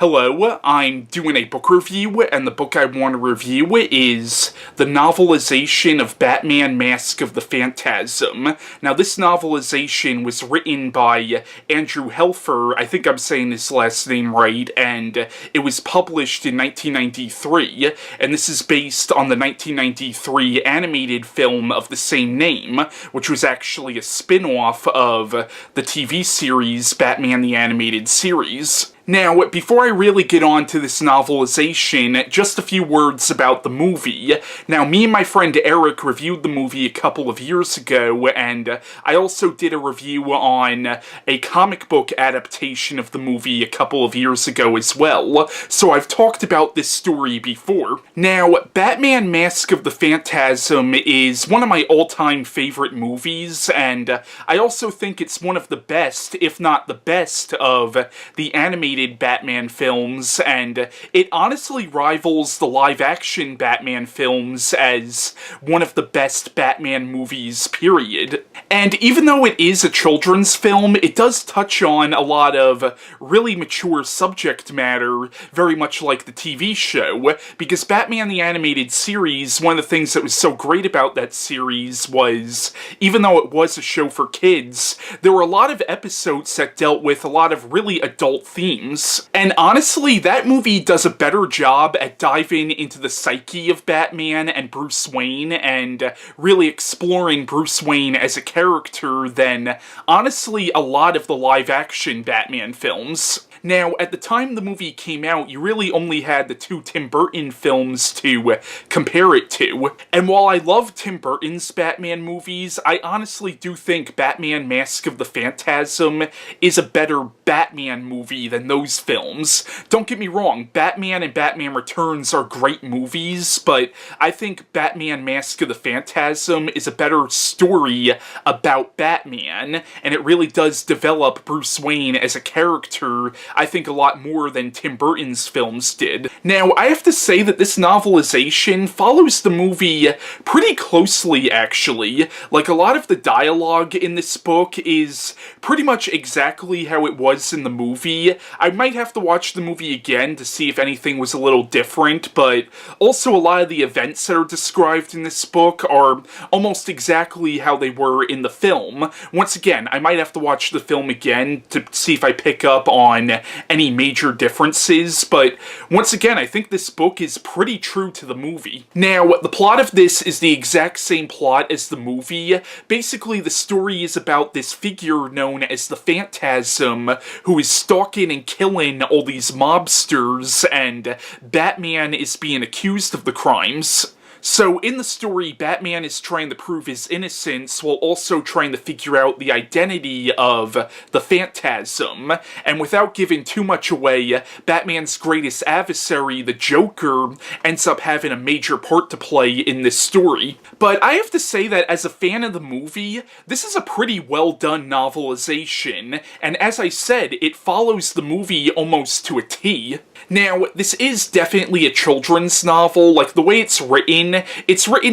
Hello, I'm doing a book review, and the book I want to review is the novelization of Batman Mask of the Phantasm. Now, this novelization was written by Andrew Helfer, I think I'm saying his last name right, and it was published in 1993, and this is based on the 1993 animated film of the same name, which was actually a spin-off of the TV series Batman the Animated Series. Now, before I really get on to this novelization, just a few words about the movie. Now, me and my friend Eric reviewed the movie a couple of years ago, and I also did a review on a comic book adaptation of the movie a couple of years ago as well, so I've talked about this story before. Now, Batman Mask of the Phantasm is one of my all-time favorite movies, and I also think it's one of the best, if not the best, of the animated Batman films, and it honestly rivals the live-action Batman films as one of the best Batman movies, period. And even though it is a children's film, it does touch on a lot of really mature subject matter, very much like the TV show, because Batman the Animated Series, one of the things that was so great about that series was, even though it was a show for kids, there were a lot of episodes that dealt with a lot of really adult themes. And honestly, that movie does a better job at diving into the psyche of Batman and Bruce Wayne and really exploring Bruce Wayne as a character than, honestly, a lot of the live-action Batman films. Now, at the time the movie came out, you really only had the two Tim Burton films to compare it to. And while I love Tim Burton's Batman movies, I honestly do think Batman Mask of the Phantasm is a better Batman movie than those films. Don't get me wrong, Batman and Batman Returns are great movies, but I think Batman Mask of the Phantasm is a better story about Batman, and it really does develop Bruce Wayne as a character, I think, a lot more than Tim Burton's films did. Now, I have to say that this novelization follows the movie pretty closely, actually. Like, a lot of the dialogue in this book is pretty much exactly how it was in the movie. I might have to watch the movie again to see if anything was a little different, but also a lot of the events that are described in this book are almost exactly how they were in the film. Once again, I might have to watch the film again to see if I pick up on any major differences, but once again, I think this book is pretty true to the movie. Now, the plot of this is the exact same plot as the movie. Basically, the story is about this figure known as the Phantasm, who is stalking and killing all these mobsters, and Batman is being accused of the crimes. So, in the story, Batman is trying to prove his innocence while also trying to figure out the identity of the Phantasm. And without giving too much away, Batman's greatest adversary, the Joker, ends up having a major part to play in this story. But I have to say that as a fan of the movie, this is a pretty well done novelization, and as I said, it follows the movie almost to a T. Now, this is definitely a children's novel. Like, the way it's written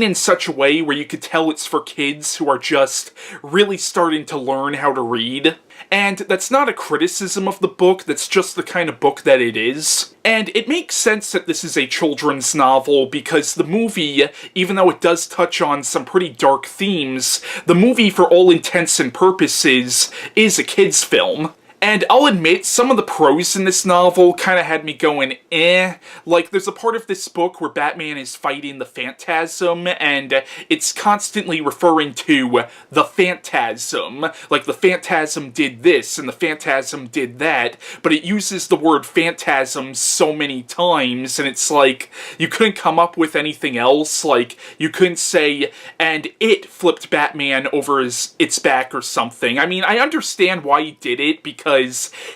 in such a way where you could tell it's for kids who are just really starting to learn how to read. And that's not a criticism of the book, that's just the kind of book that it is. And it makes sense that this is a children's novel because the movie, even though it does touch on some pretty dark themes, the movie, for all intents and purposes, is a kid's film. And I'll admit, some of the prose in this novel kind of had me going, eh. Like, there's a part of this book where Batman is fighting the Phantasm, and it's constantly referring to the Phantasm. Like, the Phantasm did this, and the Phantasm did that, but it uses the word Phantasm so many times, and it's like, you couldn't come up with anything else. Like, you couldn't say, and it flipped Batman over its back or something. I mean, I understand why he did it, because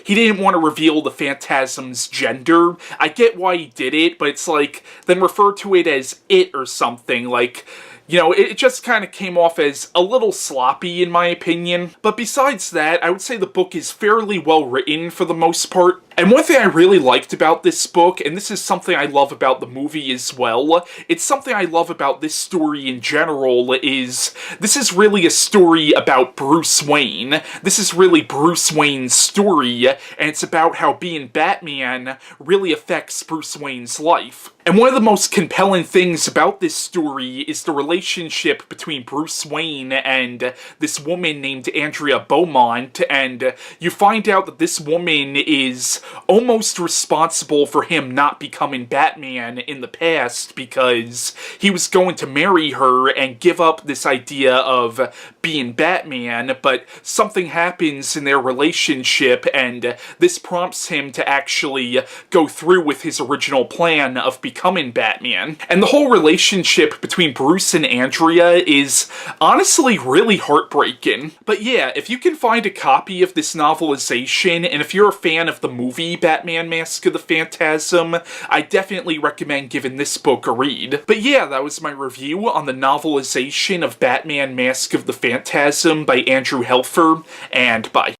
he didn't want to reveal the Phantasm's gender. I get why he did it, but it's like, then refer to it as it or something, like, you know, it just kind of came off as a little sloppy in my opinion. But besides that, I would say the book is fairly well written for the most part. And one thing I really liked about this book, and this is something I love about the movie as well, it's something I love about this story in general, is this is really a story about Bruce Wayne. This is really Bruce Wayne's story, and it's about how being Batman really affects Bruce Wayne's life. And one of the most compelling things about this story is the relationship between Bruce Wayne and this woman named Andrea Beaumont, and you find out that this woman is almost responsible for him not becoming Batman in the past because he was going to marry her and give up this idea of being Batman, but something happens in their relationship and this prompts him to actually go through with his original plan of becoming Batman. And the whole relationship between Bruce and Andrea is honestly really heartbreaking. But yeah, if you can find a copy of this novelization, and if you're a fan of the movie Batman Mask of the Phantasm, I definitely recommend giving this book a read. But yeah, that was my review on the novelization of Batman Mask of the Phantasm by Andrew Helfer, and bye.